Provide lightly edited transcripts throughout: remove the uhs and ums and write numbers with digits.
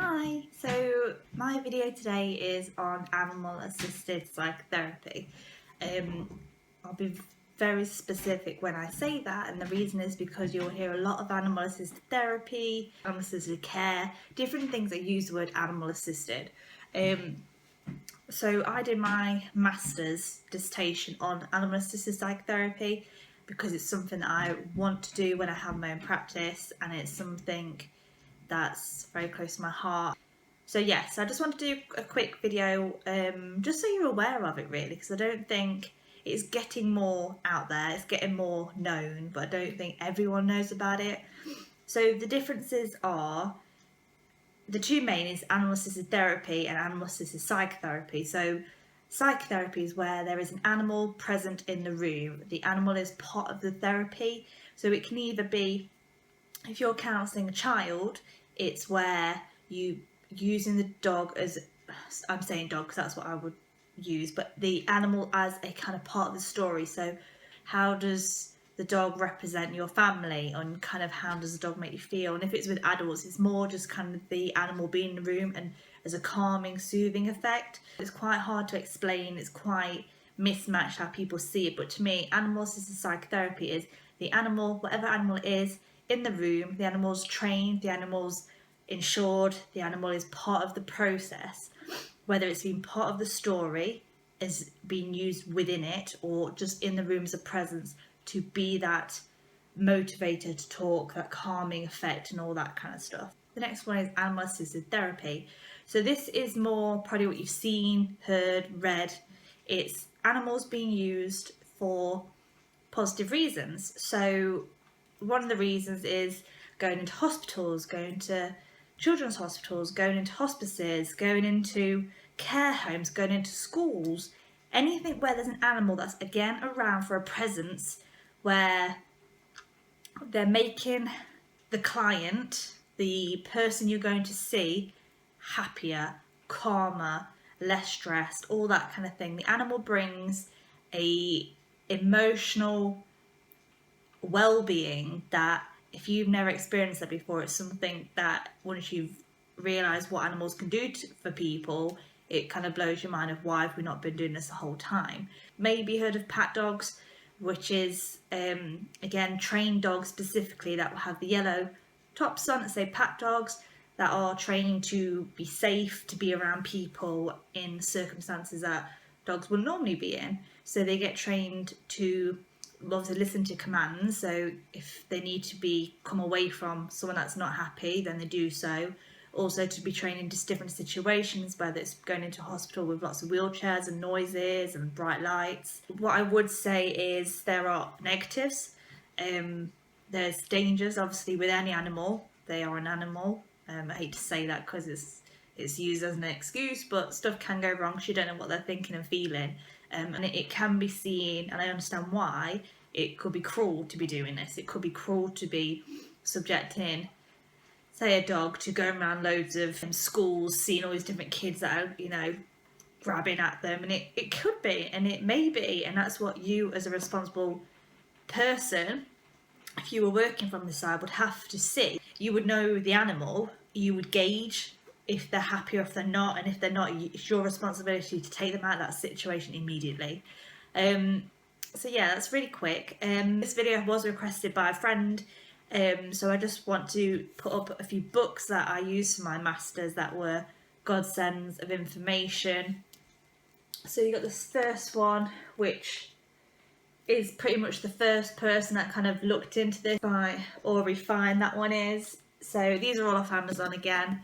Hi, so my video today is on animal assisted psychotherapy. I'll be very specific when I say that, and the reason is because you'll hear a lot of animal assisted therapy, animal assisted care, different things that use the word animal assisted. So I did my master's dissertation on animal assisted psychotherapy because it's something that I want to do when I have my own practice, and it's something that's very close to my heart. So yes, I just want to do a quick video just so you're aware of it really, because I don't think it's getting more out there, it's getting more known, but I don't think everyone knows about it. So the differences are, the two main is animal assisted therapy and animal assisted psychotherapy. So psychotherapy is where there is an animal present in the room. The animal is part of the therapy. So it can either be, if you're counselling a child, it's where you using the dog as, I'm saying dog because that's what I would use, but the animal as a kind of part of the story. So how does the dog represent your family, and kind of how does the dog make you feel? And if it's with adults, it's more just kind of the animal being in the room and as a calming, soothing effect. It's quite hard to explain, it's quite mismatched how people see it, but to me, animal assisted psychotherapy is the animal, whatever animal it is, in the room, the animal's trained, the animal's insured, the animal is part of the process, whether it's been part of the story, is being used within it, or just in the room as a presence to be that motivator to talk, that calming effect and all that kind of stuff. The next one is animal assisted therapy. So this is more probably what you've seen, heard, read. It's animals being used for positive reasons. So one of the reasons is going into hospitals, going to children's hospitals, going into hospices, going into care homes, going into schools, anything where there's an animal that's again around for a presence, where they're making the client, the person you're going to see, happier, calmer, less stressed, all that kind of thing. The animal brings a emotional well-being that, if you've never experienced that before, it's something that once you've realised what animals can do for people, it kind of blows your mind of why have we not been doing this the whole time. Maybe you heard of pat dogs, which is again trained dogs specifically that will have the yellow tops on that say pat dogs, that are trained to be safe, to be around people in circumstances that dogs will normally be in. So they get trained to obviously listen to commands. So if they need to come away from someone that's not happy, then they do so. Also to be trained in just different situations, whether it's going into a hospital with lots of wheelchairs and noises and bright lights. What I would say is there are negatives. There's dangers, obviously, with any animal. They are an animal. I hate to say that because it's used as an excuse, but stuff can go wrong because you don't know what they're thinking and feeling. And it can be seen, and I understand why, it could be cruel to be doing this. It could be cruel to be subjecting, say, a dog to going around loads of schools, seeing all these different kids that are, grabbing at them. And it could be, and it may be, and that's what you as a responsible person, if you were working from the side, would have to see. You would know the animal, you would gauge if they're happy or if they're not, and if they're not, it's your responsibility to take them out of that situation immediately. So yeah, that's really quick. This video was requested by a friend, so I just want to put up a few books that I used for my masters that were godsends of information. So you got this first one, which is pretty much the first person that kind of looked into this, by Ori Fine, that one is. So these are all off Amazon again.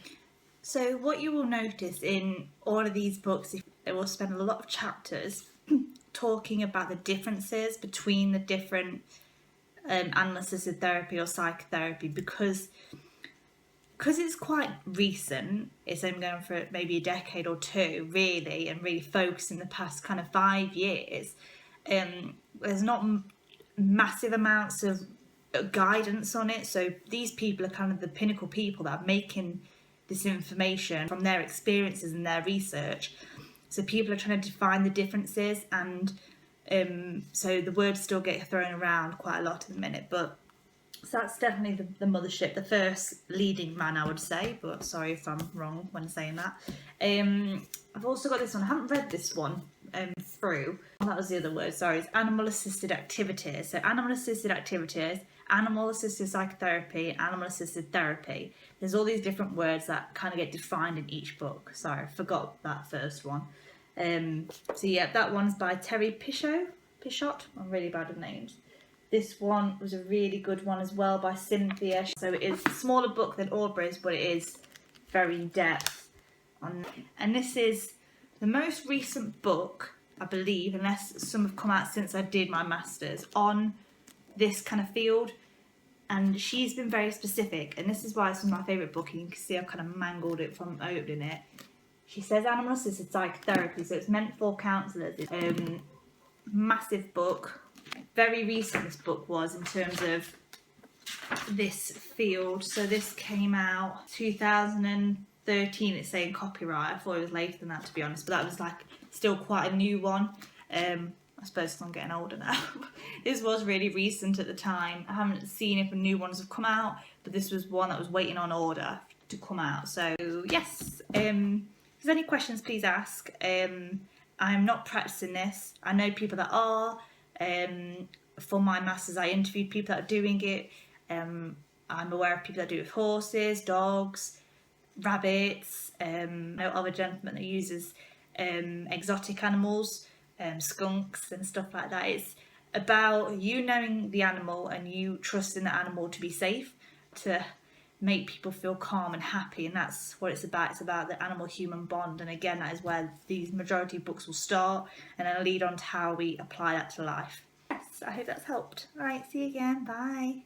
So what you will notice in all of these books, they will spend a lot of chapters talking about the differences between the different animal assisted therapy or psychotherapy, because it's quite recent. It's only going for maybe a decade or two, really, and really focused in the past kind of 5 years. There's not massive amounts of guidance on it, so these people are kind of the pinnacle people that are making this information from their experiences and their research. So people are trying to define the differences, and so the words still get thrown around quite a lot at the minute, but So that's definitely the mothership, the first leading man, I would say, but sorry if I'm wrong when saying that. I've also got this one. I haven't read this one through. Oh, that was the other word, sorry. It's animal assisted activities. So animal assisted activities, animal assisted psychotherapy, animal assisted therapy. There's all these different words that kind of get defined in each book. Sorry, I forgot that first one. So yeah, that one's by Terry Pishot. I'm really bad with names. This one was a really good one as well by Cynthia. So it is a smaller book than Aubrey's, but it is very in depth. And this is the most recent book, I believe, unless some have come out since I did my masters, on this kind of field. And she's been very specific, and this is why it's my favourite book. And you can see I've kind of mangled it from opening it. She says animal assisted psychotherapy, so it's meant for counsellors. Massive book. Very recent this book was in terms of this field. So this came out 2013. It's saying copyright. I thought it was later than that, to be honest, but that was like still quite a new one. I suppose I'm getting older now. This was really recent at the time. I haven't seen if new ones have come out, but this was one that was waiting on order to come out. So yes, if there's any questions, please ask. I'm not practicing this. I know people that are. For my masters, I interviewed people that are doing it. I'm aware of people that do it with horses, dogs, rabbits. I know of a gentleman that uses exotic animals, skunks and stuff like that. It's about you knowing the animal and you trusting the animal to be safe, to make people feel calm and happy, and that's what it's about. It's about the animal-human bond, and again, that is where these majority of books will start and then lead on to how we apply that to life. Yes, I hope that's helped. All right, see you again. Bye.